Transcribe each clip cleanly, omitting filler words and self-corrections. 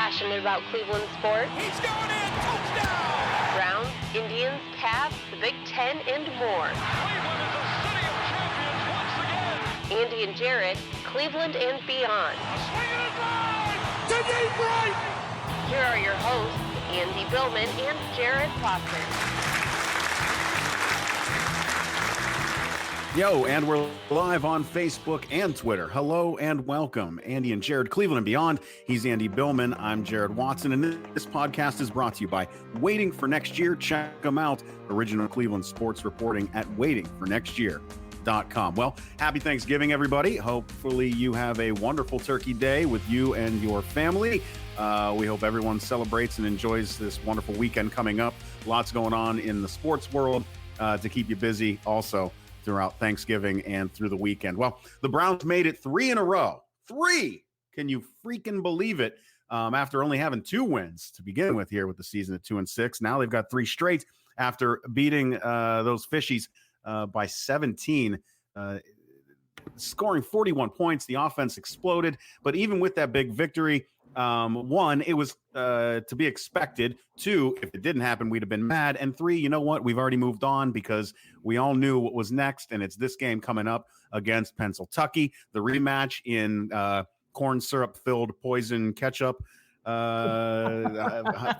passionate about Cleveland sports. He's going in, touchdown! Browns, Indians, Cavs, the Big Ten, and more. Cleveland is a city of champions once again! Andy and Jarid, Cleveland and beyond. A swing and a drive! To deep right! Here are your hosts, Andy Billman and Jared Foster. Yo, and we're live on Facebook and Twitter. Hello and welcome, Andy and Jared, Cleveland and beyond. He's Andy Billman. I'm Jared Watson, and this podcast is brought to you by Waiting for Next Year. Check them out. Original Cleveland sports reporting at waitingfornextyear.com. Well, happy Thanksgiving, everybody. Hopefully you have a wonderful turkey day with you and your family. We hope everyone celebrates and enjoys this wonderful weekend coming up. Lots going on in the sports world to keep you busy also throughout Thanksgiving and through the weekend. Well, the Browns made it 3 in a row. 3! Can you freaking believe it? After only having 2 wins to begin with here with the season at 2-6. Now they've got 3 straight after beating those Fishies by 17, scoring 41 points. The offense exploded. But even with that big victory, 1, it was to be expected. 2, if it didn't happen, we'd have been mad. And 3, you know what? We've already moved on because we all knew what was next, and it's this game coming up against Pennsylvania, the rematch in corn syrup-filled poison ketchup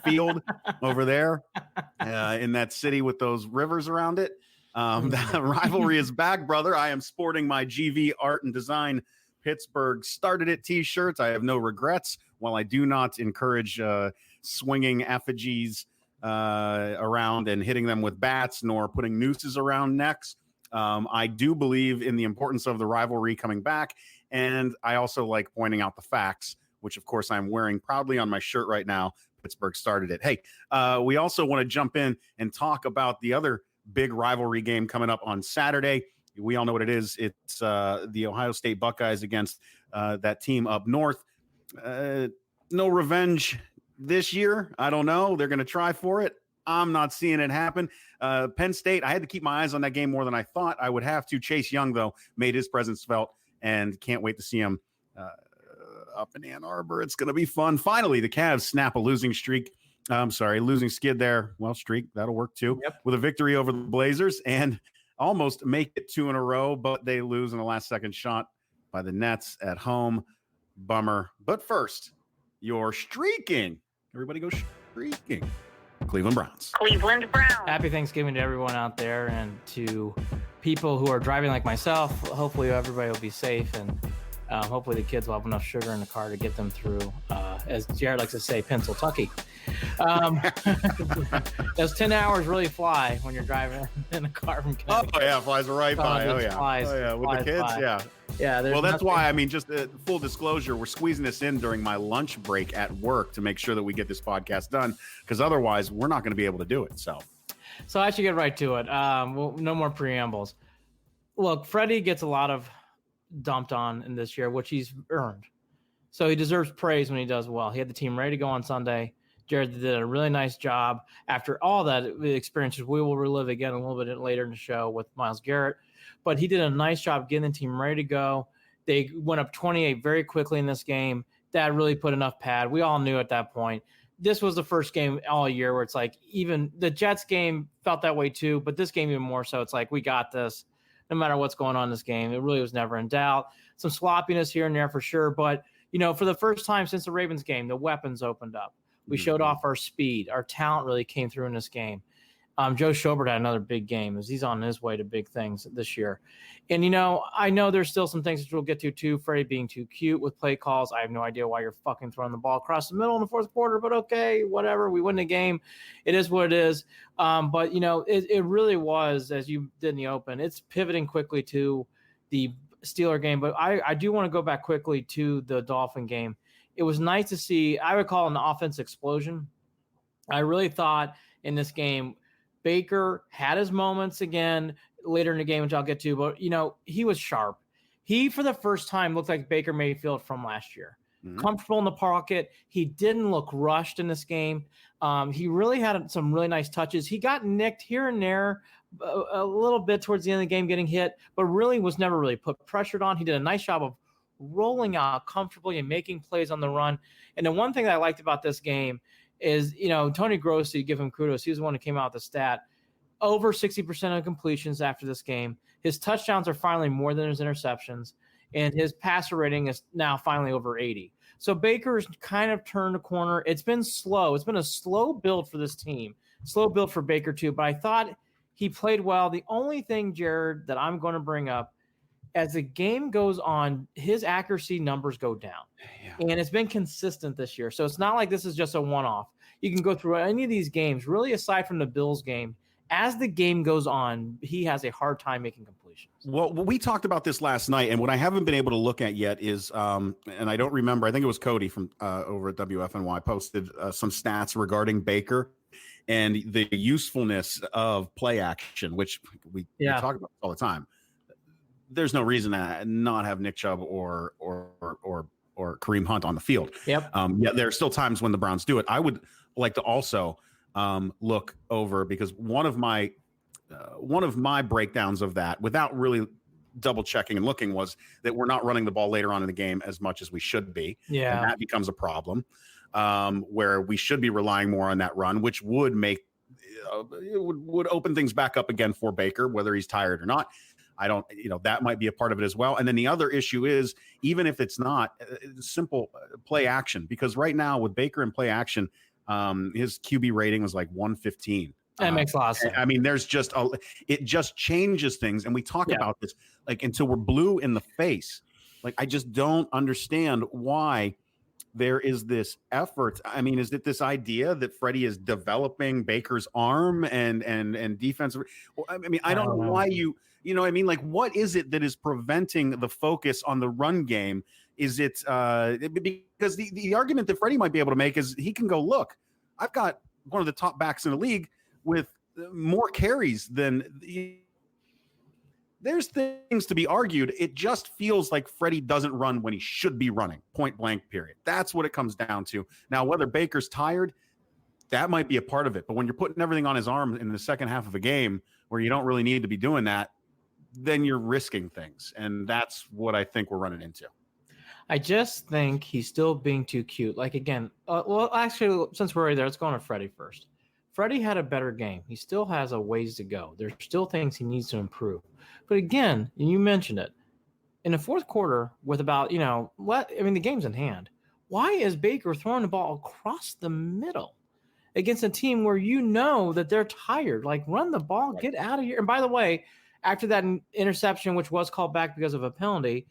field over there in that city with those rivers around it. That rivalry is back, brother. I am sporting my GV Art and Design Pittsburgh started it t-shirts. I have no regrets. While I do not encourage swinging effigies around and hitting them with bats, nor putting nooses around necks, I do believe in the importance of the rivalry coming back. And I also like pointing out the facts, which of course I'm wearing proudly on my shirt right now. Pittsburgh started it. Hey, we also want to jump in and talk about the other big rivalry game coming up on Saturday. We all know what it is. It's the Ohio State Buckeyes against that team up north. No revenge this year. I don't know. They're going to try for it. I'm not seeing it happen. Penn State, I had to keep my eyes on that game more than I thought I would have to. Chase Young, though, made his presence felt, and can't wait to see him up in Ann Arbor. It's going to be fun. Finally, the Cavs snap a losing skid there. Well, streak, that'll work too. Yep. With a victory over the Blazers and almost make it 2 in a row, but they lose in the last second shot by the Nets at home. Bummer. But first, you're streaking. Everybody go streaking. Cleveland Browns. Cleveland Browns. Happy Thanksgiving to everyone out there and to people who are driving like myself. Hopefully everybody will be safe, and hopefully the kids will have enough sugar in the car to get them through, as Jared likes to say, Pennsylvania. Those 10 hours really fly when you're driving in a car from Kentucky. Oh, yeah, flies right by. Oh, yeah. With the kids, by. Yeah. Yeah. Well, that's why, I mean, just full disclosure, we're squeezing this in during my lunch break at work to make sure that we get this podcast done, because otherwise we're not going to be able to do it. So I should get right to it. Well, no more preambles. Look, Freddie gets a lot of dumped on in this year, which he's earned. So he deserves praise when he does well. He had the team ready to go on Sunday. Jared did a really nice job after all that experiences. We will relive again a little bit later in the show with Myles Garrett, but he did a nice job getting the team ready to go. They went up 28 very quickly in this game. That really put enough pad. We all knew at that point. This was the first game all year where it's like, even the Jets game felt that way too, but this game even more so. It's like, we got this. No matter what's going on in this game, it really was never in doubt. Some sloppiness here and there for sure, but for the first time since the Ravens game, the weapons opened up. We showed off our speed. Our talent really came through in this game. Joe Schobert had another big game as he's on his way to big things this year. And, I know there's still some things that we'll get to too. Freddie being too cute with play calls. I have no idea why you're fucking throwing the ball across the middle in the fourth quarter, but okay, whatever. We win the game. It is what it is. But, it really was, as you did in the open, it's pivoting quickly to the Steeler game. But I do want to go back quickly to the Dolphin game. It was nice to see, I would call it an offense explosion. I really thought in this game, Baker had his moments again later in the game, which I'll get to, but, he was sharp. He, for the first time, looked like Baker Mayfield from last year. Comfortable in the pocket. He didn't look rushed in this game. He really had some really nice touches. He got nicked here and there a little bit towards the end of the game getting hit, but really was never really put pressured on. He did a nice job of rolling out comfortably and making plays on the run. And the one thing that I liked about this game is, Tony Grossi, give him kudos. He was the one who came out with the stat. Over 60% of completions after this game. His touchdowns are finally more than his interceptions, and his passer rating is now finally over 80. So Baker's kind of turned a corner. It's been slow. It's been a slow build for this team. Slow build for Baker too, but I thought he played well. The only thing, Jared, that I'm going to bring up, as the game goes on, his accuracy numbers go down. Yeah. And it's been consistent this year. So it's not like this is just a one-off. You can go through any of these games, really aside from the Bills game. As the game goes on, he has a hard time making completions. Well, we talked about this last night, and what I haven't been able to look at yet is, and I don't remember, I think it was Cody from over at WFNY posted some stats regarding Baker and the usefulness of play action, which we talk about all the time. There's no reason to not have Nick Chubb or Kareem Hunt on the field. Yep. Yeah, there are still times when the Browns do it. I would like to also look over, because one of my breakdowns of that, without really double checking and looking, was that we're not running the ball later on in the game as much as we should be. Yeah, and that becomes a problem where we should be relying more on that run, which would make it would open things back up again for Baker, whether he's tired or not. I don't, that might be a part of it as well. And then the other issue is, even if it's not simple play action, because right now with Baker and play action, his QB rating was like 115. That makes a lot of sense. I mean, there's just it just changes things. And we talk about this like until we're blue in the face. Like, I just don't understand why there is this effort. I mean, is it this idea that Freddie is developing Baker's arm and defensive? Well, I mean, I don't know why you know what I mean? Like, what is it that is preventing the focus on the run game? Is it because the argument that Freddie might be able to make is he can go, look, I've got one of the top backs in the league with more carries than there's things to be argued. It just feels like Freddie doesn't run when he should be running, point blank, period. That's what it comes down to. Now, whether Baker's tired, that might be a part of it. But when you're putting everything on his arm in the second half of a game where you don't really need to be doing that, then you're risking things. And that's what I think we're running into. I just think he's still being too cute. Like, again, well, actually, since we're right there, let's go on to Freddie first. Freddie had a better game. He still has a ways to go. There's still things he needs to improve. But again, and you mentioned it, in the fourth quarter with about, the game's in hand. Why is Baker throwing the ball across the middle against a team where that they're tired? Like, run the ball, get out of here. And by the way, after that interception, which was called back because of a penalty,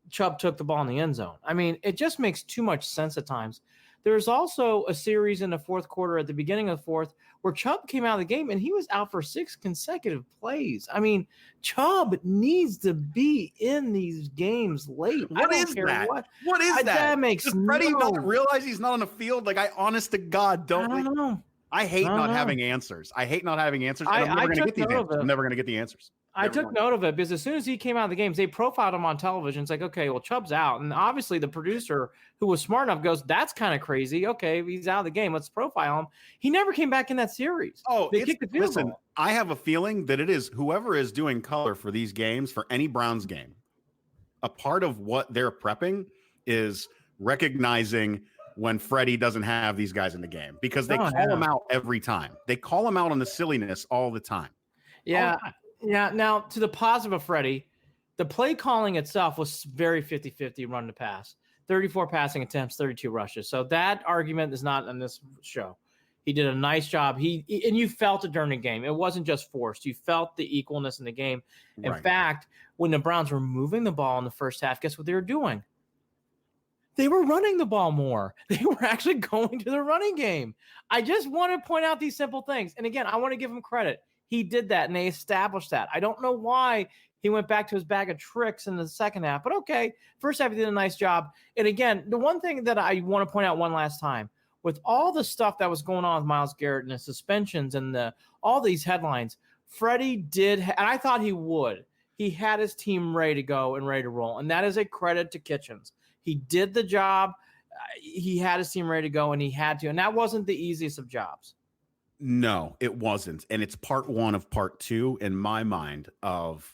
Chubb took the ball in the end zone. I mean, it just makes too much sense at times. There's also a series in the fourth quarter at the beginning of the fourth where Chubb came out of the game and he was out for 6 consecutive plays. I mean, Chubb needs to be in these games late. What is that? What is that? That makes Does Freddie not realize he's not on the field? Like, I honest to God don't know. I hate not having answers. I hate not having answers. And I'm never going to get these answers. I'm never going to get the answers. I took note of it because as soon as he came out of the games, they profiled him on television. It's like, okay, well, Chubb's out. And obviously the producer, who was smart enough, goes, that's kind of crazy. Okay, he's out of the game. Let's profile him. He never came back in that series. Oh, they kicked the field goal. I have a feeling that it is whoever is doing color for these games, for any Browns game, a part of what they're prepping is recognizing when Freddie doesn't have these guys in the game, because they call him out every time. They call him out on the silliness all the time. Yeah. Yeah. Now, to the positive of Freddie, the play calling itself was very 50-50 run to pass. 34 passing attempts, 32 rushes. So that argument is not on this show. He did a nice job. And you felt it during the game. It wasn't just forced. You felt the equalness in the game. In fact, when the Browns were moving the ball in the first half, guess what they were doing? They were running the ball more. They were actually going to the running game. I just want to point out these simple things. And again, I want to give him credit. He did that, and they established that. I don't know why he went back to his bag of tricks in the second half, but okay. First half, he did a nice job. And again, the one thing that I want to point out one last time, with all the stuff that was going on with Myles Garrett and the suspensions and all these headlines, Freddie did, and I thought he would. He had his team ready to go and ready to roll, and that is a credit to Kitchens. He did the job. He had his team ready to go, and he had to. And that wasn't the easiest of jobs. No, it wasn't. And it's part one of part two, in my mind, of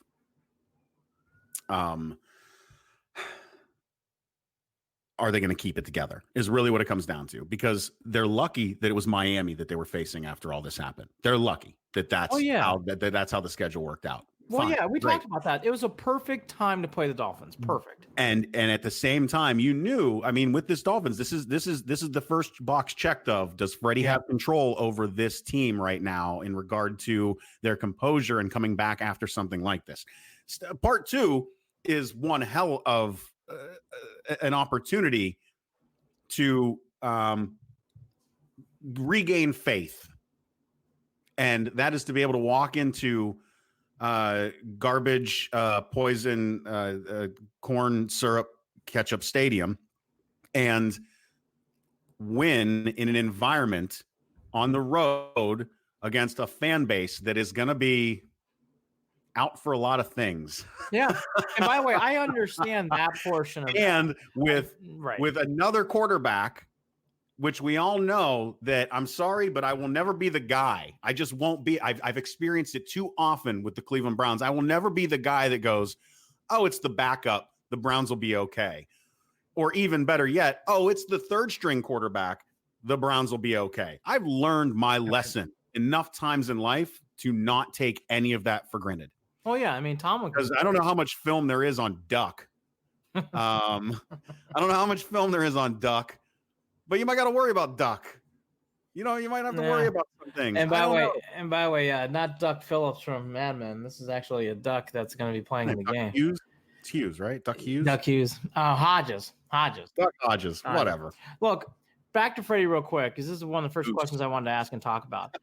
are they going to keep it together is really what it comes down to, because they're lucky that it was Miami that they were facing after all this happened. They're lucky that that's how the schedule worked out. Well, Fine, we great. talked about that. It was a perfect time to play the Dolphins. Perfect. And at the same time, you knew, I mean, with this Dolphins, this is the first box checked of, does Freddie have control over this team right now in regard to their composure and coming back after something like this? Part two is one hell of an opportunity to regain faith, and that is to be able to walk into garbage, poison, corn syrup, ketchup stadium and win in an environment on the road against a fan base that is going to be out for a lot of things. Yeah. And by the way, I understand that portion of and that. with another quarterback, which we all know that, I'm sorry, but I will never be the guy. I just won't be. I've experienced it too often with the Cleveland Browns. I will never be the guy that goes, oh, it's the backup, the Browns will be okay. Or even better yet, oh, it's the third string quarterback, the Browns will be okay. I've learned my lesson enough times in life to not take any of that for granted. Oh, yeah. I mean, Tom, because I don't know how much film there is on Duck. I don't know how much film there is on Duck, but you might got to worry about Duck. You know, you might have to worry about some things. And by the way, not Duck Phillips from Mad Men. This is actually a Duck that's going to be playing in the game. Hughes? It's Hughes, right? Duck Hughes? Duck Hughes. Hodges. Duck Hodges. Whatever. Look, back to Freddie real quick, because this is one of the first questions I wanted to ask and talk about.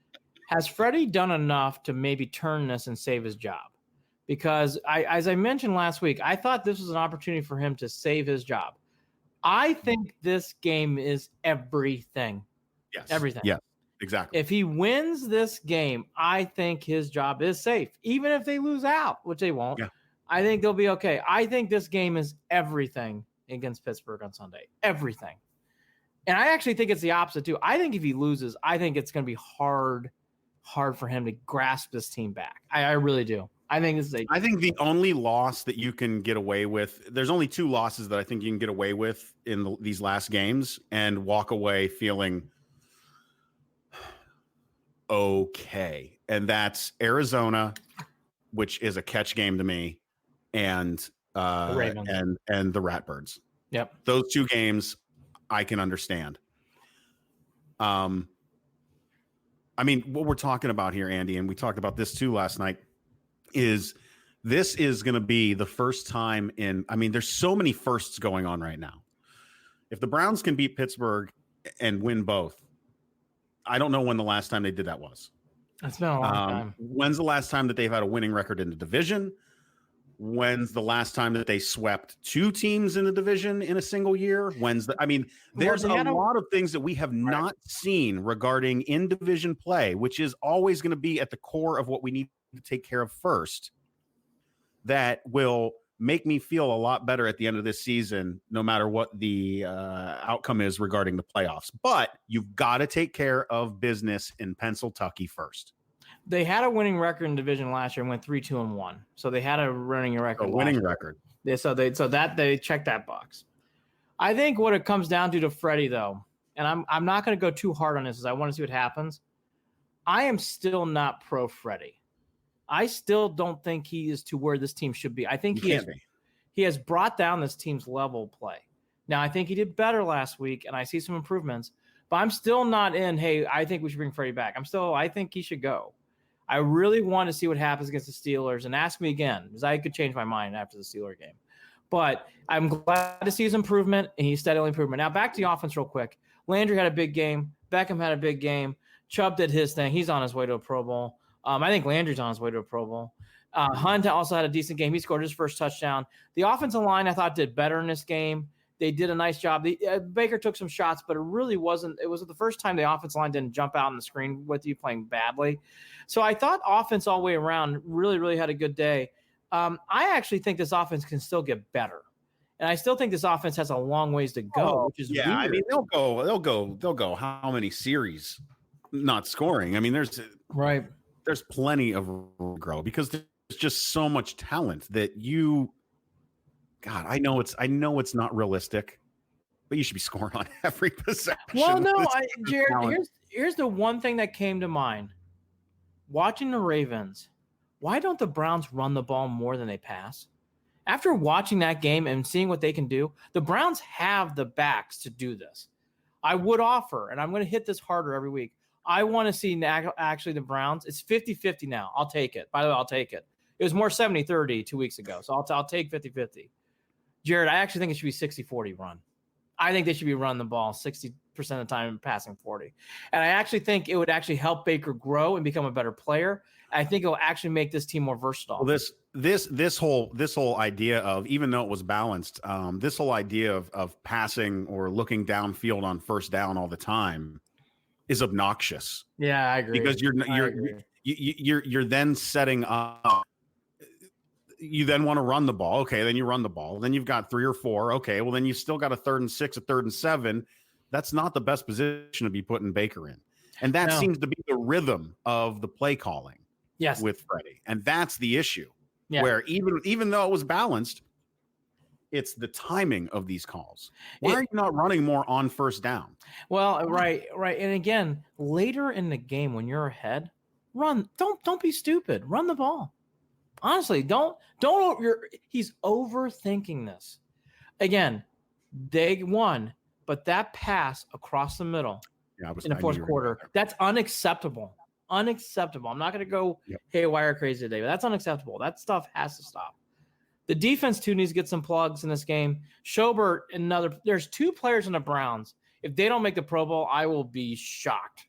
Has Freddie done enough to maybe turn this and save his job? Because as I mentioned last week, I thought this was an opportunity for him to save his job. I think this game is everything. Yes. Everything. Yeah, exactly. If he wins this game, I think his job is safe. Even if they lose out, which they won't, I think they'll be okay. I think this game is everything against Pittsburgh on Sunday. Everything. And I actually think it's the opposite too. I think if he loses, I think it's going to be hard for him to grasp this team back. I really do. I think the only loss that you can get away with, there's only two losses that I think you can get away with in these last games and walk away feeling okay. And that's Arizona, which is a catch game to me, and the Ravens. and the Ratbirds. Yep. Those two games I can understand. I mean, what we're talking about here, Andy, and we talked about this too last night, is going to be the first time there's so many firsts going on right now. If the Browns can beat Pittsburgh and win both, I don't know when the last time they did that was. It's been a long time. When's the last time that they've had a winning record in the division? When's the last time that they swept two teams in the division in a single year? There's a lot of things that we have not seen regarding in-division play, which is always going to be at the core of what we need to take care of first, that will make me feel a lot better at the end of this season, no matter what the outcome is regarding the playoffs. But you've got to take care of business in Pennsylvania first. They had a winning record in division last year and went 3-2-1. So they had a winning record. Record. Yeah, so they checked that box. I think what it comes down to Freddie, though, and I'm not going to go too hard on this, as I want to see what happens. I am still not pro Freddie. I still don't think he is to where this team should be. I think he has brought down this team's level play. Now, I think he did better last week, and I see some improvements, but I'm still not in, hey, I think we should bring Freddie back. I think he should go. I really want to see what happens against the Steelers, and ask me again, because I could change my mind after the Steelers game. But I'm glad to see his improvement, and he's steadily improving. Now, back to the offense real quick. Landry had a big game. Beckham had a big game. Chubb did his thing. He's on his way to a Pro Bowl. I think Landry's on his way to a Pro Bowl. Hunt also had a decent game. He scored his first touchdown. The offensive line, I thought, did better in this game. They did a nice job. Baker took some shots, but it really wasn't. It was the first time the offensive line didn't jump out on the screen with you playing badly. So I thought offense all the way around really, really had a good day. I actually think this offense can still get better. And I still think this offense has a long ways to go, which is weird. I mean, they'll go how many series not scoring? I mean, there's plenty of grow, because there's just so much talent that I know it's not realistic, but you should be scoring on every possession. Well, no, Jared, here's the one thing that came to mind. Watching the Ravens, why don't the Browns run the ball more than they pass? After watching that game and seeing what they can do, the Browns have the backs to do this. I would offer, and I'm going to hit this harder every week, I want to see actually the Browns. It's 50-50 now. I'll take it. By the way, I'll take it. It was more 70-30 2 weeks ago, so I'll take 50-50. Jared, I actually think it should be 60-40 run. I think they should be running the ball 60% of the time and passing 40. And I actually think it would actually help Baker grow and become a better player. I think it will actually make this team more versatile. Well, this whole idea of, even though it was balanced, this whole idea of passing or looking downfield on first down all the time is obnoxious. Yeah, I agree. Because you're then setting up. You then want to run the ball. Okay, then you run the ball. Then you've got 3 or 4. Okay, well then you still got a 3rd and 6, a 3rd and 7. That's not the best position to be putting Baker in, and that seems to be the rhythm of the play calling. Yes, with Freddie, and that's the issue. Yeah. Where even though it was balanced, it's the timing of these calls. Why are you not running more on first down? Well, right. And again, later in the game when you're ahead, run. Don't be stupid. Run the ball. Honestly, don't. He's overthinking this. Again, they won, but that pass across the middle in the fourth quarter, that's unacceptable. Unacceptable. I'm not going to go haywire crazy today, but that's unacceptable. That stuff has to stop. The defense too needs to get some plugs in this game. Schobert, there's 2 players in the Browns. If they don't make the Pro Bowl, I will be shocked.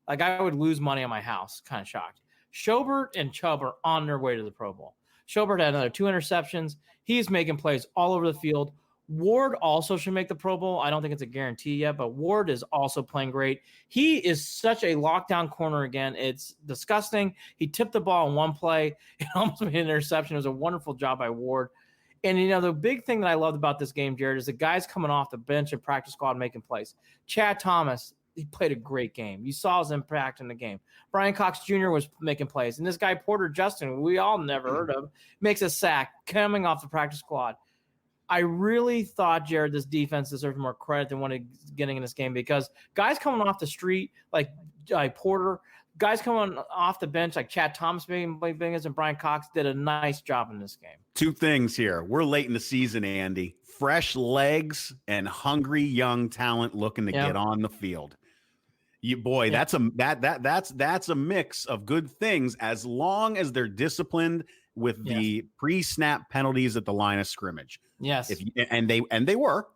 Like I would lose money on my house. Kind of shocked. Schobert and Chubb are on their way to the Pro Bowl. Schobert had another 2 interceptions. He's making plays all over the field. Ward also should make the Pro Bowl. I don't think it's a guarantee yet, but Ward is also playing great. He is such a lockdown corner again. It's disgusting. He tipped the ball in one play. It almost made an interception. It was a wonderful job by Ward. And, the big thing that I loved about this game, Jared, is the guys coming off the bench and practice squad making plays. Chad Thomas, he played a great game. You saw his impact in the game. Brian Cox Jr. was making plays. And this guy, Porter Justin, we all never heard of, makes a sack coming off the practice squad. I really thought, Jared, this defense deserved more credit than what it's getting in this game because guys coming off the street like Porter, guys coming off the bench like Chad Thomas and Brian Cox did a nice job in this game. 2 things here. We're late in the season, Andy. Fresh legs and hungry young talent looking to get on the field. That's a mix of good things as long as they're disciplined with the pre-snap penalties at the line of scrimmage. Yes. And they were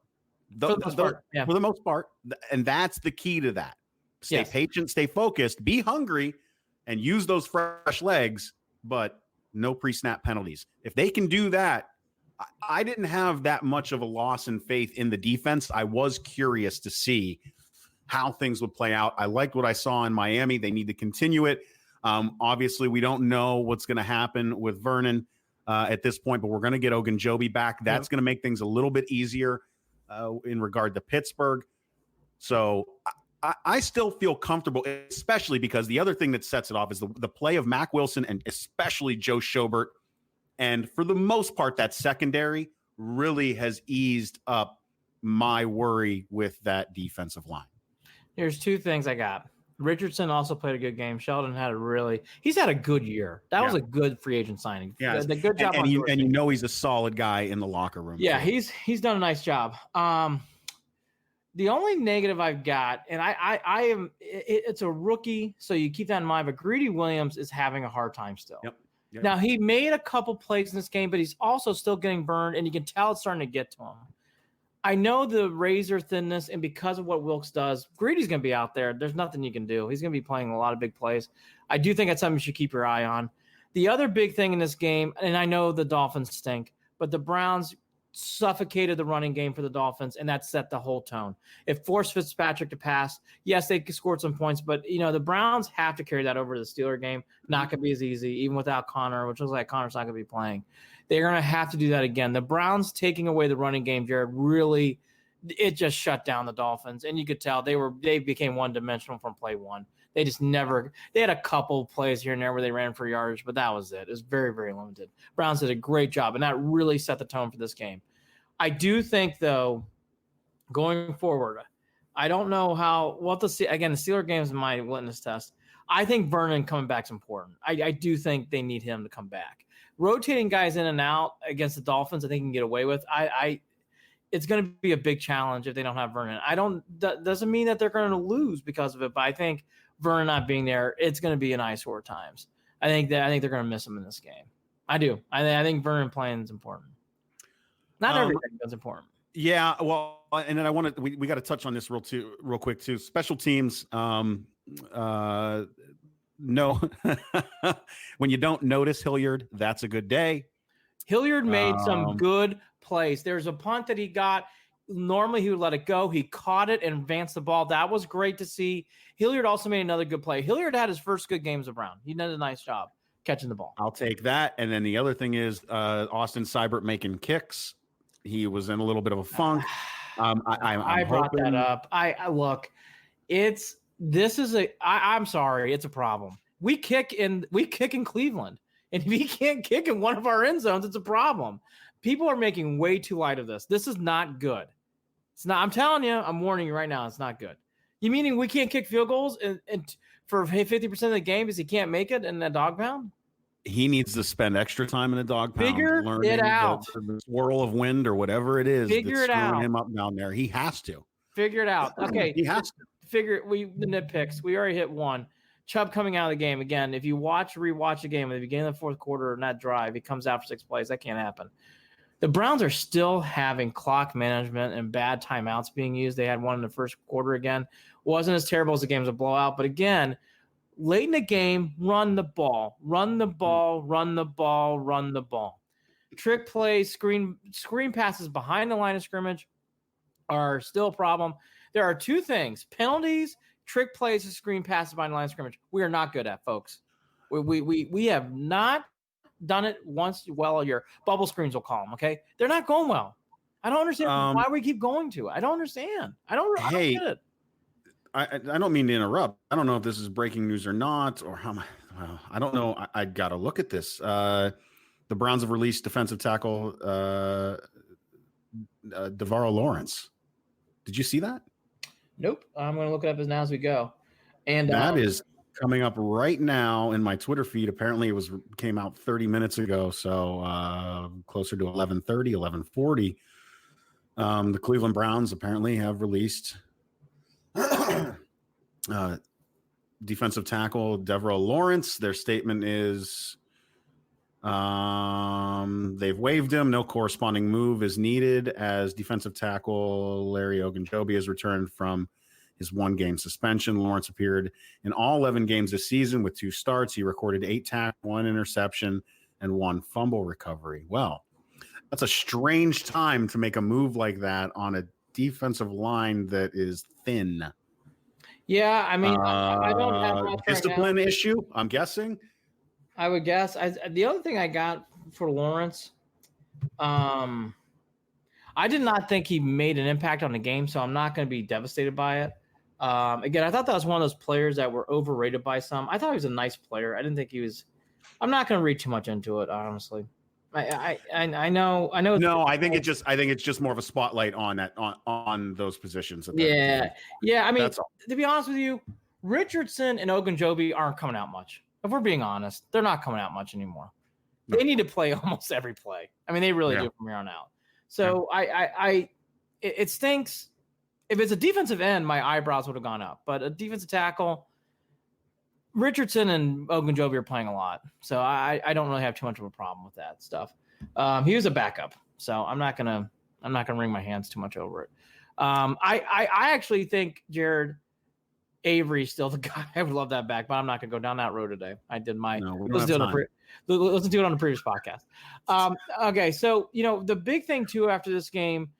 for the most part. And that's the key to that. Stay patient, stay focused, be hungry, and use those fresh legs, but no pre-snap penalties. If they can do that, I didn't have that much of a loss in faith in the defense. I was curious to see how things would play out. I liked what I saw in Miami. They need to continue it. Obviously, we don't know what's going to happen with Vernon at this point, but we're going to get Ogunjobi back. That's going to make things a little bit easier in regard to Pittsburgh. So I still feel comfortable, especially because the other thing that sets it off is the play of Mack Wilson and especially Joe Schobert. And for the most part, that secondary really has eased up my worry with that defensive line. Here's 2 things I got. Richardson also played a good game. Sheldon he's had a good year. That was a good free agent signing. Yeah, the good job. And he's a solid guy in the locker room. Yeah, too. He's done a nice job. The only negative I've got, and I am, it's a rookie, so you keep that in mind. But Greedy Williams is having a hard time still. Yep. Now he made a couple plays in this game, but he's also still getting burned, and you can tell it's starting to get to him. I know the razor thinness, and because of what Wilkes does, Greedy's going to be out there. There's nothing you can do. He's going to be playing a lot of big plays. I do think that's something you should keep your eye on. The other big thing in this game, and I know the Dolphins stink, but the Browns suffocated the running game for the Dolphins, and that set the whole tone. It forced Fitzpatrick to pass. Yes, they scored some points, but the Browns have to carry that over to the Steeler game. Not going to be as easy, even without Connor, which looks like Connor's not going to be playing. They're going to have to do that again. The Browns taking away the running game, Jared, really, it just shut down the Dolphins, and you could tell they became one-dimensional from play one. They just never – they had a couple plays here and there where they ran for yardage, but that was it. It was very, very limited. Browns did a great job, and that really set the tone for this game. I do think, though, going forward, I don't know what the Steeler game is my litmus test. I think Vernon coming back is important. I do think they need him to come back. Rotating guys in and out against the Dolphins, I think can get away with. It's going to be a big challenge if they don't have Vernon. Doesn't mean that they're going to lose because of it, but I think Vernon not being there, it's going to be an eyesore at times. I think they're going to miss him in this game. I do. I think Vernon playing is important. Not everything is important. Yeah, well, and then we got to touch on this real quick too. Special teams. No, when you don't notice Hilliard, that's a good day. Hilliard made some good plays. There's a punt that he got. Normally he would let it go. He caught it and advanced the ball. That was great to see. Hilliard also made another good play. Hilliard had his first good games of Brown. He did a nice job catching the ball. I'll take that. And then the other thing is Austin Seibert making kicks. He was in a little bit of a funk. I brought that up. I'm sorry. It's a problem. We kick in Cleveland. And if he can't kick in one of our end zones, it's a problem. People are making way too light of this. This is not good. It's not. I'm telling you. I'm warning you right now. It's not good. You meaning we can't kick field goals and for 50% of the game because he can't make it in the dog pound? He needs to spend extra time in a dog pound. Figure it out. The swirl of wind or whatever it is. Figure it out. Him up down there. He has to. Figure it out. Okay. He has to. The nitpicks. We already hit one. Chubb coming out of the game again. If you rewatch the game at the beginning of the fourth quarter in that drive, he comes out for 6 plays. That can't happen. The Browns are still having clock management and bad timeouts being used. They had one in the first quarter again. Wasn't as terrible as the game was a blowout, but again, late in the game, run the ball. Trick plays, screen passes behind the line of scrimmage are still a problem. There are two things: penalties, trick plays, and screen passes behind the line of scrimmage. We are not good at, folks. We have not done it once well all year. Bubble screens will call them, okay? They're not going well. I don't understand why we keep going to it. I don't understand. I don't get it. I don't mean to interrupt. I don't know if this is breaking news or not, or how. I don't know. I got to look at this. The Browns have released defensive tackle Devarro Lawrence. Did you see that? Nope. I'm going to look it up now as we go. And that is coming up right now in my Twitter feed. Apparently, came out 30 minutes ago, so closer to 11:30, 11:40. The Cleveland Browns apparently have released defensive tackle Devarro Lawrence. Their statement is they've waived him. No corresponding move is needed as defensive tackle Larry Ogunjobi has returned from his 1-game suspension. Lawrence appeared in all 11 games this season with 2 starts. He recorded 8 tackles, 1 interception, and 1 fumble recovery. Well, that's a strange time to make a move like that on a defensive line that is thin. Yeah, I mean, I don't have much discipline right now. issue, I'm guessing. I would guess. The other thing I got for Lawrence, I did not think he made an impact on the game, so I'm not going to be devastated by it. Again, I thought that was one of those players that were overrated by some. I thought he was a nice player. I didn't think he was. I'm not going to read too much into it, honestly. I know. No, I think it's just more of a spotlight on those positions. Yeah. I mean, to be honest with you, Richardson and Ogunjobi aren't coming out much. If we're being honest, they're not coming out much anymore. No. They need to play almost every play. I mean, they really do from here on out. So it stinks. If it's a defensive end, my eyebrows would have gone up. But a defensive tackle, Richardson and Ogunjobi are playing a lot. So I don't really have too much of a problem with that stuff. He was a backup, so I'm not gonna wring my hands too much over it. I actually think Jared Avery's still the guy. I would love that back, but I'm not gonna go down that road today. I did my listen to it on the previous podcast. Okay, so the big thing too after this game.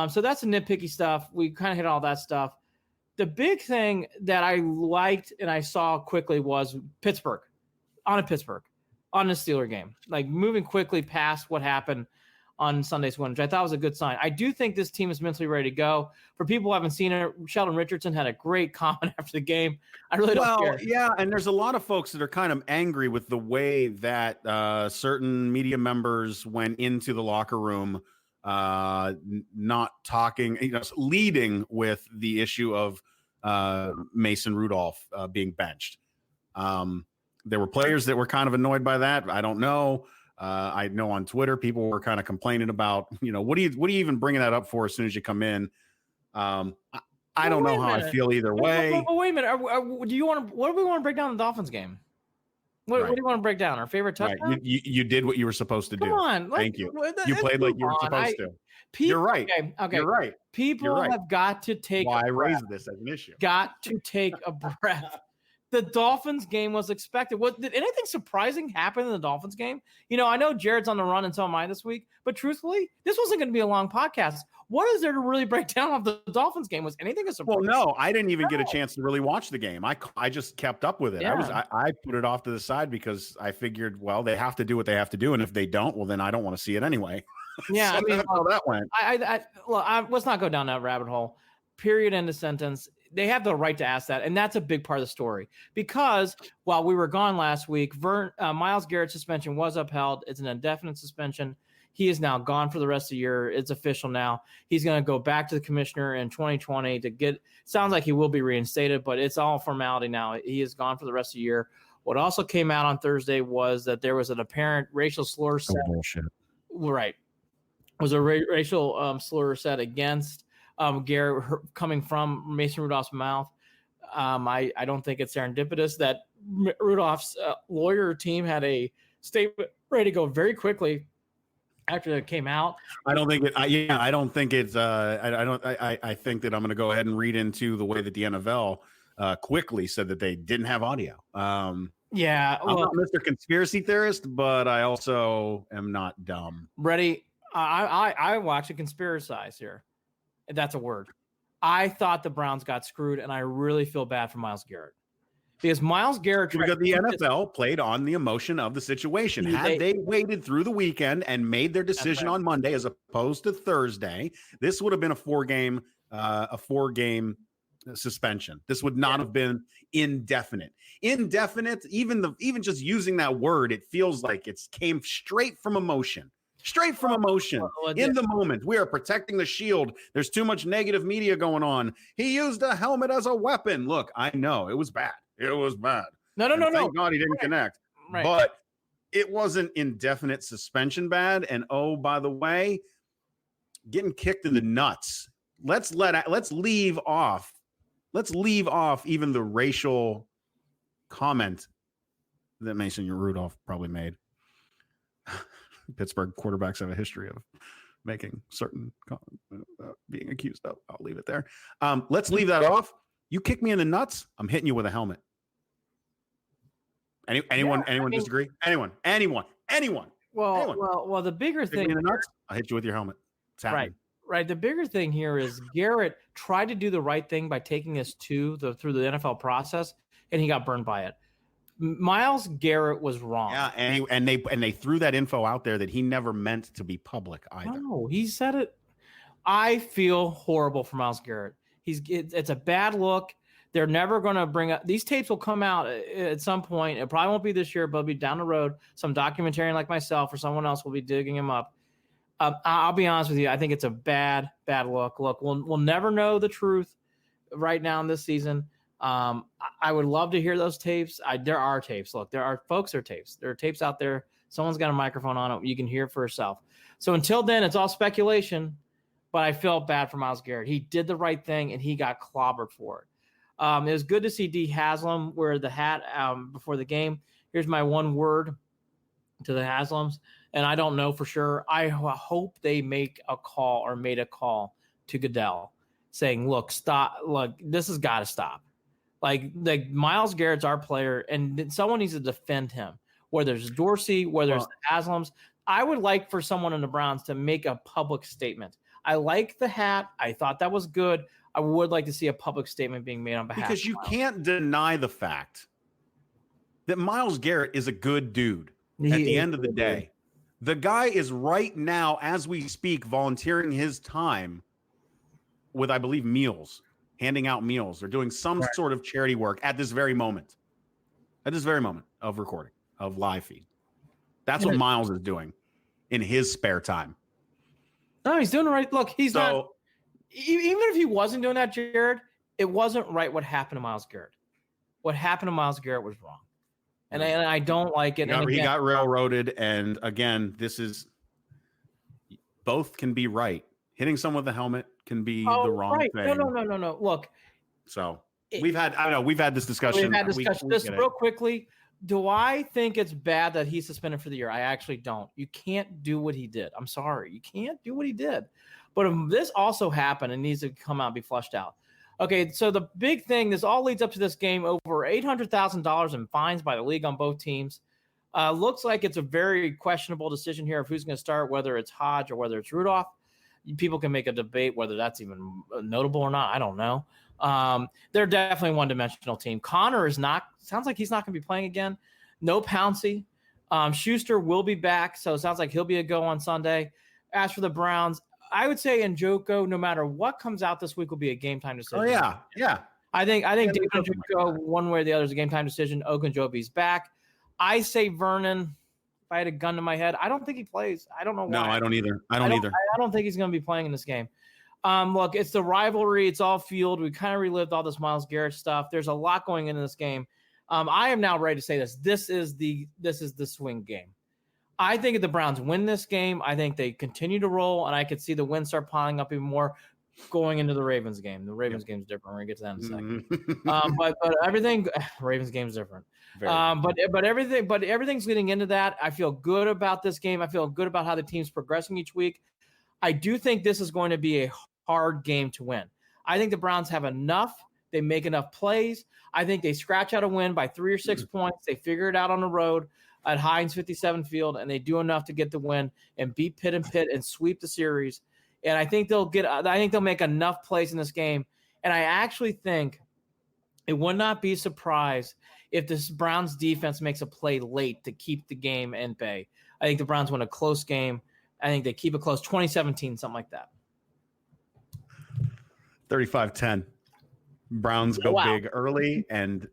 So that's the nitpicky stuff. We kind of hit all that stuff. The big thing that I liked and I saw quickly was Pittsburgh on the Steeler game, like moving quickly past what happened on Sunday's win, which I thought was a good sign. I do think this team is mentally ready to go. For people who haven't seen it, Sheldon Richardson had a great comment after the game. I really don't care. Yeah, and there's a lot of folks that are kind of angry with the way that certain media members went into the locker room not talking, leading with the issue of Mason Rudolph being benched. There were players that were kind of annoyed by that. I don't know. I know on Twitter people were kind of complaining about, what are you even bringing that up for as soon as you come in? I don't know how I feel either way. Wait a minute. What do we want to break down the Dolphins game? What do you want to break down? Our favorite touchdown? Right. You did what you were supposed to do. Come on. Thank you. You played like you were supposed to. You're right. Okay. You're right. People have got to take I raised this as an issue. Got to take a breath. The Dolphins game was expected. Did anything surprising happen in the Dolphins game? I know Jared's on the run and so am I this week, but truthfully, this wasn't going to be a long podcast. What is there to really break down of the Dolphins game? Was anything a surprise? Well, no, I didn't even get a chance to really watch the game. I just kept up with it. Yeah. I put it off to the side because I figured, well, they have to do what they have to do, and if they don't, well, then I don't want to see it anyway. Yeah, So that's how that went. Let's not go down that rabbit hole. Period. End of sentence. They have the right to ask that, and that's a big part of the story. Because while we were gone last week, Myles Garrett's suspension was upheld. It's an indefinite suspension. He is now gone for the rest of the year. It's official now. He's going to go back to the commissioner in 2020 to get. Sounds like he will be reinstated, but it's all formality now. He is gone for the rest of the year. What also came out on Thursday was that there was an apparent racial slur set. Bullshit. Right. Was a racial slur set against Garrett coming from Mason Rudolph's mouth. I don't think it's serendipitous that Rudolph's lawyer team had a statement ready to go very quickly after it came out. I don't think it. I don't think it's. I think that I'm going to go ahead and read into the way that the NFL quickly said that they didn't have audio. Yeah, I'm not Mr. Conspiracy Theorist, but I also am not dumb. Ready? I watch a conspiracize here. That's a word. I thought the Browns got screwed, and I really feel bad for Myles Garrett. Because Myles Garrett... Because the NFL played on the emotion of the situation. Had they waited through the weekend and made their decision on Monday as opposed to Thursday, this would have been a four-game suspension. This would not have been indefinite. Indefinite, even just using that word, it feels like it came straight from emotion. Straight from emotion. In the moment, we are protecting the shield. There's too much negative media going on. He used a helmet as a weapon. Look, I know it was bad. It was bad. No. Thank God he didn't connect. Right. But it wasn't indefinite suspension bad. And oh, by the way, getting kicked in the nuts. Let's leave off even the racial comment that Mason Rudolph probably made. Pittsburgh quarterbacks have a history of making certain being accused of. I'll leave it there. Let's leave that off. You kick me in the nuts, I'm hitting you with a helmet. Anyone disagree? Anyone? Well, the bigger thing in the nuts, I'll hit you with your helmet. It's happening. Right. The bigger thing here is Garrett tried to do the right thing by taking us through the NFL process, and he got burned by it. Myles Garrett was wrong. Yeah, and they threw that info out there that he never meant to be public either. No, he said it. I feel horrible for Myles Garrett. It's a bad look. They're never going to bring up these tapes. Will come out at some point. It probably won't be this year, but it'll be down the road. Some documentarian like myself or someone else will be digging him up. I'll be honest with you. I think it's a bad look. Look, we'll never know the truth right now in this season. I would love to hear those tapes. There are tapes. Look, there are tapes. There are tapes out there. Someone's got a microphone on it. You can hear it for yourself. So until then, it's all speculation. But I felt bad for Myles Garrett. He did the right thing, and he got clobbered for it. It was good to see D. Haslam wear the hat before the game. Here's my one word to the Haslams, and I don't know for sure. I hope they made a call to Goodell saying, look, stop. Look, this has got to stop. Like Myles Garrett's our player, and someone needs to defend him, whether it's Dorsey, whether it's the Haslams. I would like for someone in the Browns to make a public statement. I like the hat. I thought that was good. I would like to see a public statement being made on behalf because you can't deny the fact that Myles Garrett is a good dude at the end of the day. The guy is right now, as we speak, volunteering his time with, I believe, meals, handing out meals or doing some sort of charity work at this very moment of recording, of live feed. That's what Myles is doing in his spare time. No, he's doing it right. Look, he's not. Even if he wasn't doing that, Jared, it wasn't right what happened to Myles Garrett. What happened to Myles Garrett was wrong. And I don't like it. He got railroaded. And again, both can be right. Hitting someone with a helmet can be the wrong thing. No. Look. So we've had this discussion. We've had discussion. Just real quickly. Do I think it's bad that he's suspended for the year? I actually don't. You can't do what he did. I'm sorry. You can't do what he did. But if this also happened, it needs to come out and be flushed out. Okay, so the big thing, this all leads up to this game, over $800,000 in fines by the league on both teams. Looks like it's a very questionable decision here of who's going to start, whether it's Hodge or whether it's Rudolph. People can make a debate whether that's even notable or not. I don't know. They're definitely a one-dimensional team. Connor sounds like he's not going to be playing again. No Pouncey. Schuster will be back, so it sounds like he'll be a go on Sunday. As for the Browns, I would say Njoku, no matter what comes out this week, will be a game time decision. Oh yeah. I think David Njoku, one way or the other, is a game time decision. Ogunjobi's back. I say Vernon. If I had a gun to my head, I don't think he plays. I don't know why. No, I don't either. I don't think he's going to be playing in this game. Look, it's the rivalry. It's all field. We kind of relived all this Myles Garrett stuff. There's a lot going into this game. I am now ready to say this. This is the swing game. I think if the Browns win this game, I think they continue to roll, and I could see the wins start piling up even more going into the Ravens game. The Ravens game is different. We're gonna get to that in a second. But everything, Ravens game is different. But everything's getting into that. I feel good about this game. I feel good about how the team's progressing each week. I do think this is going to be a hard game to win. I think the Browns have enough. They make enough plays. I think they scratch out a win by 3 or 6 points. They figure it out on the road at Heinz 57 Field, and they do enough to get the win and beat Pitt and sweep the series. And I think they'll make enough plays in this game. And I actually think it would not be surprised if this Browns defense makes a play late to keep the game in bay. I think the Browns win a close game. I think they keep it close, 2017, something like that. 35-10. Browns go big early and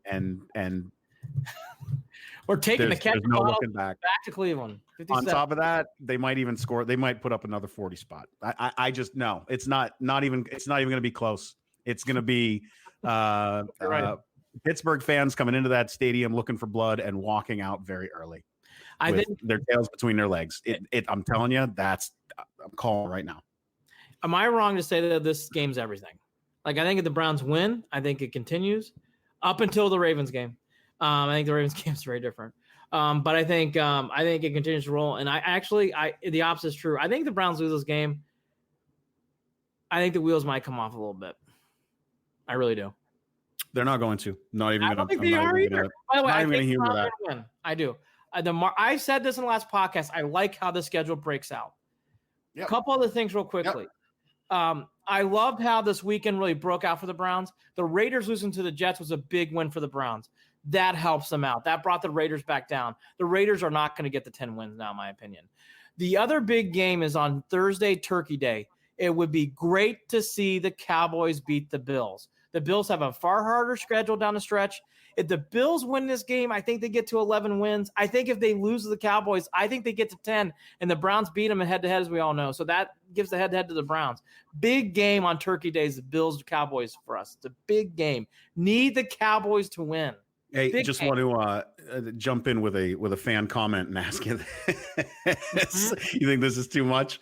we're taking the Ketchup no bottle looking back to Cleveland. 57. On top of that, they might even score. They might put up another 40 spot. I just no. It's not even going to be close. It's going to be Pittsburgh fans coming into that stadium looking for blood and walking out very early. I think their tails between their legs. I'm telling you, I'm calling right now. Am I wrong to say that this game's everything? Like, I think if the Browns win, I think it continues up until the Ravens game. I think the Ravens game is very different. But I think it continues to roll. And the opposite is true. I think the Browns lose this game. I think the wheels might come off a little bit. I really do. They're not going to. Not even. I don't think they are either. By the way, I think they're not going to win. I do. I said this in the last podcast. I like how the schedule breaks out. Yep. A couple other things real quickly. Yep. I loved how this weekend really broke out for the Browns. The Raiders losing to the Jets was a big win for the Browns. That helps them out. That brought the Raiders back down. The Raiders are not going to get the 10 wins now, in my opinion. The other big game is on Thursday, Turkey Day. It would be great to see the Cowboys beat the Bills. The Bills have a far harder schedule down the stretch. If the Bills win this game, I think they get to 11 wins. I think if they lose to the Cowboys, I think they get to 10, and the Browns beat them head-to-head, as we all know. So that gives the head-to-head to the Browns. Big game on Turkey Day is the Bills-Cowboys for us. It's a big game. Need the Cowboys to win. Hey, big just game. Want to jump in with a fan comment and ask you this. You think this is too much?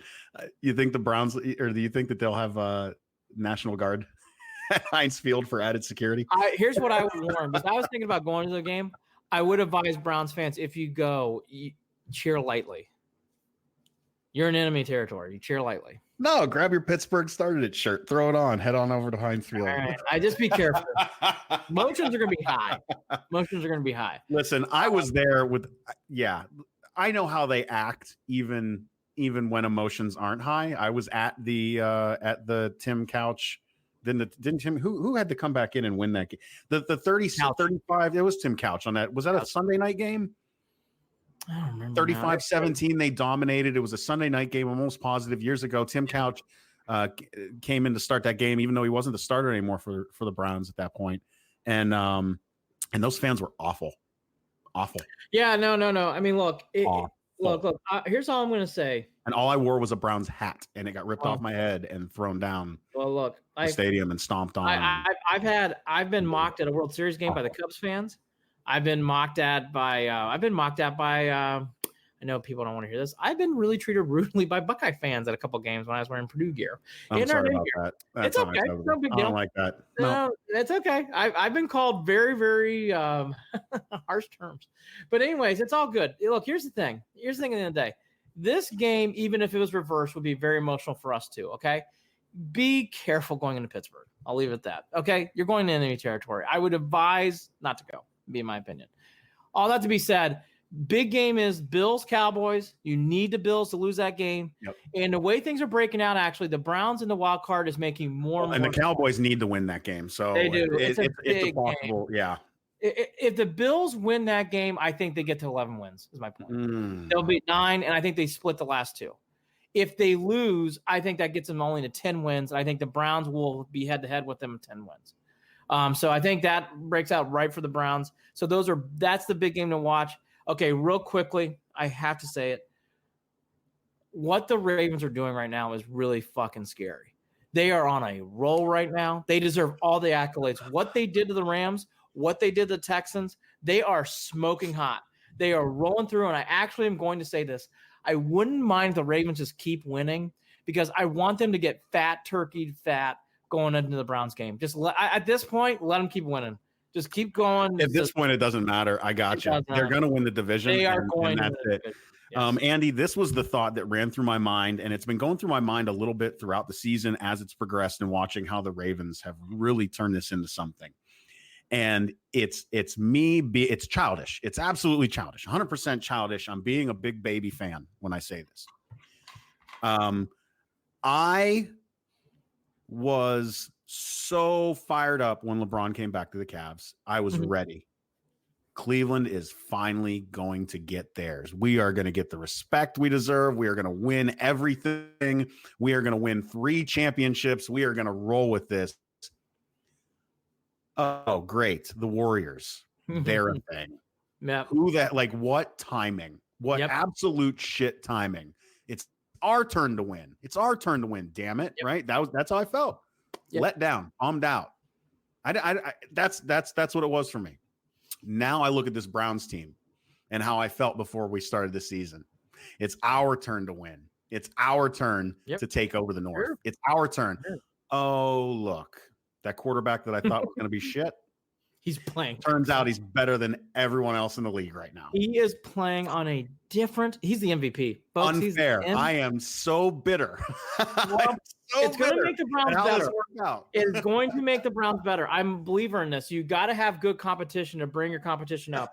You think the Browns, or do you think that they'll have National Guard at Heinz Field for added security? Here's what I would warn. Because I was thinking about going to the game. I would advise Browns fans, if you go, cheer lightly. You're in enemy territory. You cheer lightly. No, grab your Pittsburgh started it shirt, throw it on, head on over to Heinz Field. All right. I just be careful. Emotions are going to be high. Listen, I was there with, I know how they act even when emotions aren't high. I was at the Tim Couch. Didn't Tim who had to come back in and win that game? The 35, it was Tim Couch on that. Was that a Sunday night game? I don't remember. 35-17, they dominated. It was a Sunday night game, almost positive. Years ago, Tim Couch came in to start that game, even though he wasn't the starter anymore for the Browns at that point. And those fans were awful. Yeah, no. I mean, look, Look. Here's all I'm going to say. And all I wore was a Browns hat, and it got ripped off my head and thrown down the stadium and stomped on. I've been mocked at a World Series game by the Cubs fans. I've been mocked at by I know people don't want to hear this. I've been really treated rudely by Buckeye fans at a couple games when I was wearing Purdue gear. I'm sorry about that. It's okay. No big deal. I don't like that. No, it's okay. I've been called very, very harsh terms. But anyways, it's all good. Look, here's the thing. At the end of the day. This game, even if it was reversed, would be very emotional for us too, okay? Be careful going into Pittsburgh. I'll leave it at that, okay? You're going to enemy territory. I would advise not to go, be my opinion. All that to be said, big game is Bills-Cowboys. You need the Bills to lose that game. Yep. And the way things are breaking out, actually, the Browns in the wild card is making more and more. And the Cowboys need to win that game. So they do. It's a possible, game. Yeah. If the Bills win that game, I think they get to 11 wins, is my point. They'll be 9, and I think they split the last 2. If they lose, I think that gets them only to 10 wins, and I think the Browns will be head-to-head with them at 10 wins. So I think that breaks out right for the Browns. So that's the big game to watch. Okay, real quickly, I have to say it. What the Ravens are doing right now is really fucking scary. They are on a roll right now. They deserve all the accolades. What they did to the Rams, what they did to the Texans, they are smoking hot. They are rolling through, and I actually am going to say this. I wouldn't mind if the Ravens just keep winning because I want them to get fat going into the Browns game. At this point, let them keep winning. Just keep going. At this point, it doesn't matter. I got you. They're going to win the division. They are going to win the division. Yes. Andy, this was the thought that ran through my mind, and it's been going through my mind a little bit throughout the season as it's progressed and watching how the Ravens have really turned this into something. And it's childish. It's absolutely childish, 100% childish. I'm being a big baby fan when I say this. I was so fired up when LeBron came back to the Cavs. I was ready. Cleveland is finally going to get theirs. We are going to get the respect we deserve. We are going to win everything. We are going to win 3 championships. We are going to roll with this. Oh, great. The Warriors. They're a thing. Yep. What timing? What absolute shit timing. It's our turn to win. It's our turn to win. Damn it. Yep. Right. That's how I felt. Yep. Let down, bummed out. That's what it was for me. Now I look at this Browns team and how I felt before we started the season. It's our turn to win. It's our turn to take over the North. Sure. It's our turn. Sure. Oh, look, that quarterback that I thought was going to be shit. He's playing. Turns out he's better than everyone else in the league right now. He is playing on a different. He's the MVP. Folks, unfair. I am so bitter. Well, it's going to make the Browns better. It is going to make the Browns better. I'm a believer in this. You got to have good competition to bring your competition up.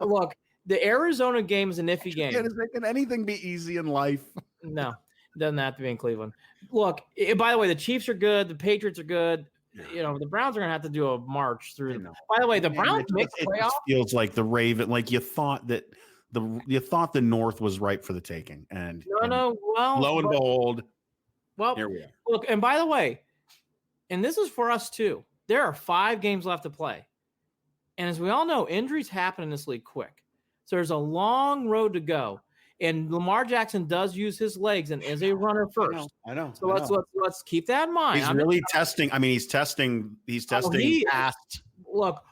Look, the Arizona game is an iffy game. Can anything be easy in life? No, it doesn't have to be in Cleveland. Look, by the way, the Chiefs are good. The Patriots are good. You know, the Browns are going to have to do a march through. By the way, the Browns make the playoffs. It feels like the Raven, like you thought that the North was ripe for the taking. And well, lo and behold, here we are. Look, and by the way, and this is for us too, there are 5 games left to play. And as we all know, injuries happen in this league quick. So there's a long road to go. And Lamar Jackson does use his legs and is a runner first. I know. So let's keep that in mind. He's really testing. I mean, he's testing past. Look,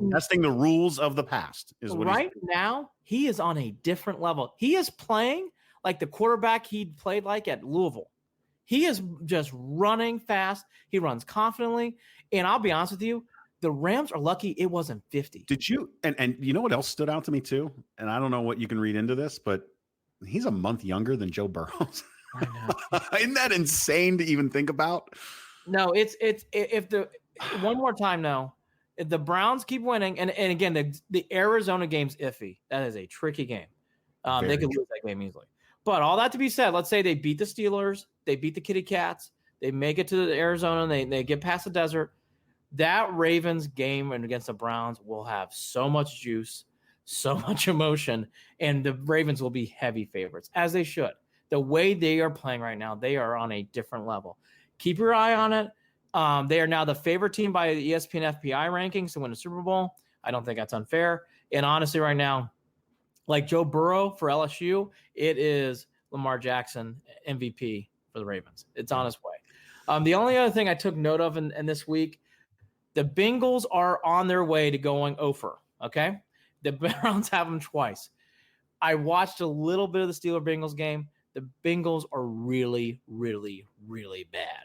testing the rules of the past is what right now. He is on a different level. He is playing like the quarterback he played like at Louisville. He is just running fast. He runs confidently. And I'll be honest with you, the Rams are lucky it wasn't 50. Did you? And you know what else stood out to me too? And I don't know what you can read into this, but he's a month younger than Joe Burrow. I know. Isn't that insane to even think about? No, it's one more time now. If the Browns keep winning, and again, the Arizona game's iffy. That is a tricky game. They could lose that game easily. But all that to be said, let's say they beat the Steelers, they beat the Kitty Cats, they make it to Arizona, and they get past the desert. That Ravens game and against the Browns will have so much juice, so much emotion, and the Ravens will be heavy favorites, as they should. The way they are playing right now, they are on a different level. Keep your eye on it. They are now the favorite team by the ESPN FPI rankings to win the Super Bowl. I don't think that's unfair. And honestly, right now, like Joe Burrow for LSU, it is Lamar Jackson MVP for the Ravens. It's on its way. The only other thing I took note of in this week, the Bengals are on their way to going over, okay? The Browns have them twice. I watched a little bit of the Steelers-Bengals game. The Bengals are really, really, really bad.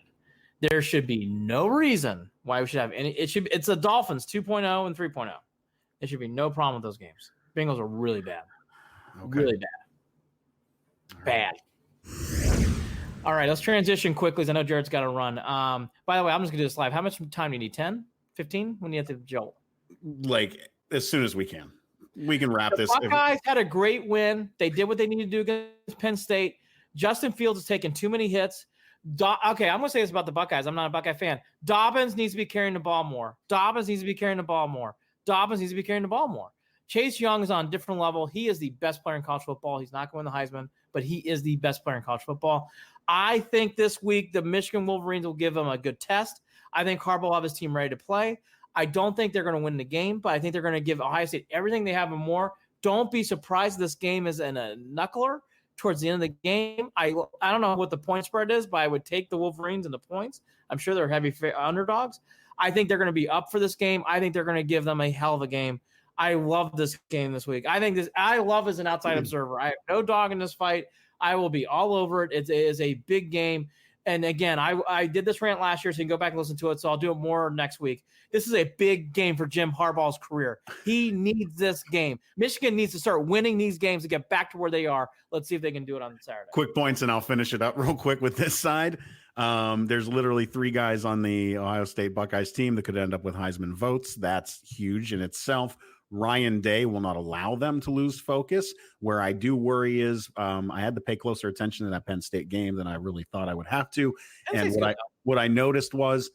There should be no reason why we should have any. It's the Dolphins 2.0 and 3.0. There should be no problem with those games. Bengals are really bad. Okay. Really bad. Bad. All right, let's transition quickly because I know Jared's got to run. By the way, I'm just going to do this live. How much time do you need? 10? 15? When do you have to jolt? Like, as soon as we can. We can wrap this. Buckeyes had a great win. They did what they needed to do against Penn State. Justin Fields has taken too many hits. Okay, I'm going to say this about the Buckeyes. I'm not a Buckeye fan. Dobbins needs to be carrying the ball more. Chase Young is on a different level. He is the best player in college football. He's not going to win the Heisman, but he is the best player in college football. I think this week the Michigan Wolverines will give him a good test. I think Harbaugh will have his team ready to play. I don't think they're going to win the game, but I think they're going to give Ohio State everything they have and more. Don't be surprised this game is in a knuckler towards the end of the game. I don't know what the point spread is, but I would take the Wolverines and the points. I'm sure they're heavy underdogs. I think they're going to be up for this game. I think they're going to give them a hell of a game. I love this game this week. I love as an outside observer. I have no dog in this fight. I will be all over it. It is a big game. And again, I did this rant last year, so you can go back and listen to it. So I'll do it more next week. This is a big game for Jim Harbaugh's career. He needs this game. Michigan needs to start winning these games to get back to where they are. Let's see if they can do it on Saturday. Quick points, and I'll finish it up real quick with this side. There's literally 3 guys on the Ohio State Buckeyes team that could end up with Heisman votes. That's huge in itself. Ryan Day will not allow them to lose focus. Where I do worry is I had to pay closer attention to that Penn State game than I really thought I would have to. And what I noticed was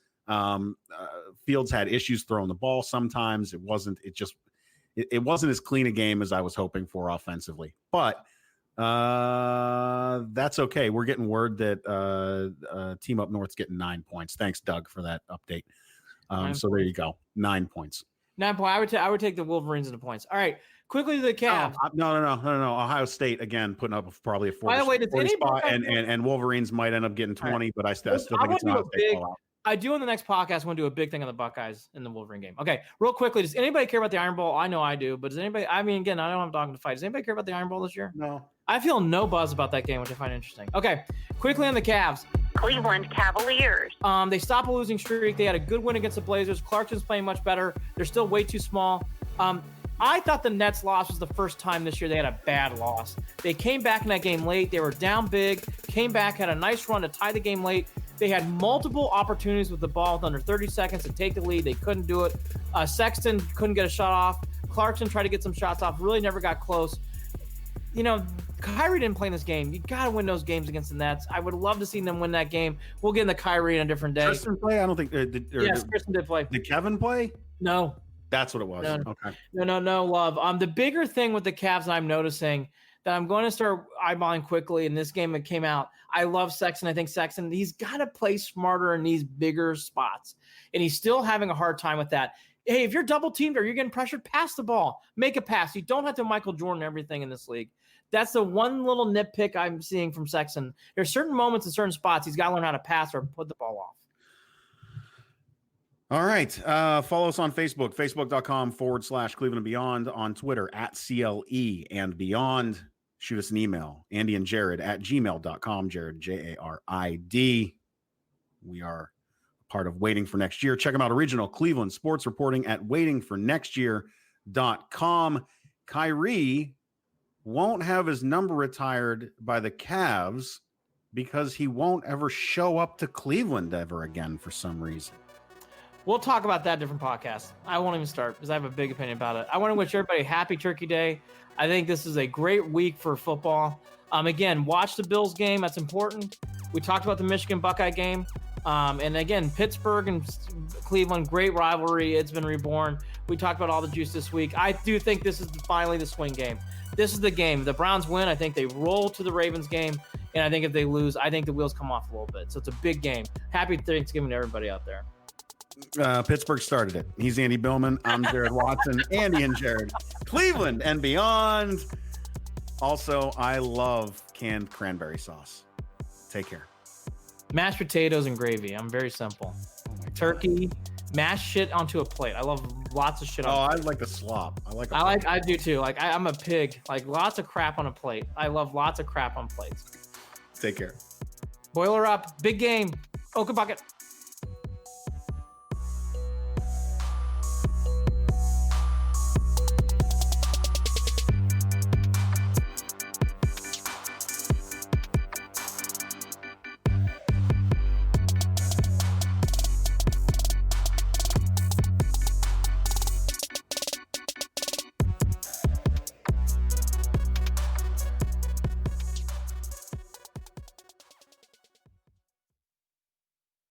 Fields had issues throwing the ball sometimes. It wasn't as clean a game as I was hoping for offensively. But that's okay. We're getting word that Team Up North's getting 9 points. Thanks, Doug, for that update. So there you go. 9 points. 9 points. I would take the Wolverines and the points. All right, quickly to the Cavs. No. Ohio State again putting up probably a 40, by the way, does 40 spot, and Wolverines might end up getting 20, right. But I still think it's not a big fallout. I do in the next podcast want to do a big thing on the Buckeyes in the Wolverine game. Okay, real quickly, does anybody care about the Iron Bowl? I know I do, but does anybody? I mean, again, I don't have a dog in the fight. Does anybody care about the Iron Bowl this year? No. I feel no buzz about that game, which I find interesting. Okay, quickly on the Cavs. Cleveland Cavaliers. They stopped a losing streak. They had a good win against the Blazers. Clarkson's playing much better. They're still way too small. I thought the Nets loss was the first time this year they had a bad loss. They came back in that game late. They were down big, came back, had a nice run to tie the game late. They had multiple opportunities with the ball with under 30 seconds to take the lead. They couldn't do it. Sexton couldn't get a shot off. Clarkson tried to get some shots off, really never got close. You know, Kyrie didn't play in this game. You got to win those games against the Nets. I would love to see them win that game. We'll get into Kyrie on a different day. Tristan play? I don't think. Yes, Tristan did play. Did Kevin play? No. That's what it was. No. Okay. No, love. The bigger thing with the Cavs I'm noticing that I'm going to start eyeballing quickly in this game that came out, I love Sexton. I think Sexton, he's got to play smarter in these bigger spots. And he's still having a hard time with that. Hey, if you're double teamed or you're getting pressured, pass the ball. Make a pass. You don't have to Michael Jordan everything in this league. That's the one little nitpick I'm seeing from Sexton. There's certain moments in certain spots he's got to learn how to pass or put the ball off. All right. Follow us on Facebook, facebook.com/Cleveland and Beyond, on Twitter @CLE and Beyond. Shoot us an email, Andy and Jared @gmail.com, Jared, Jarid. We are part of Waiting for Next Year. Check them out, original Cleveland sports reporting at waitingfornextyear.com. Kyrie won't have his number retired by the Cavs because he won't ever show up to Cleveland ever again for some reason. We'll talk about that different podcast. I won't even start because I have a big opinion about it. I want to wish everybody a happy Turkey Day. I think this is a great week for football. Again, watch the Bills game. That's important. We talked about the Michigan Buckeye game. And again, Pittsburgh and Cleveland, great rivalry. It's been reborn. We talked about all the juice this week. I do think this is finally the swing game. This is the game. The Browns win. I think they roll to the Ravens game. And I think if they lose, I think the wheels come off a little bit. So it's a big game. Happy Thanksgiving to everybody out there. Pittsburgh started it. He's Andy Billman. I'm Jared Watson. Andy and Jared. Cleveland and Beyond. Also, I love canned cranberry sauce. Take care. Mashed potatoes and gravy. I'm very simple. Turkey, mash shit onto a plate. I love lots of shit on. I like the slop. I do too. Like I'm a pig. Like lots of crap on a plate. I love lots of crap on plates. Take care. Boiler up. Big game. Oka bucket.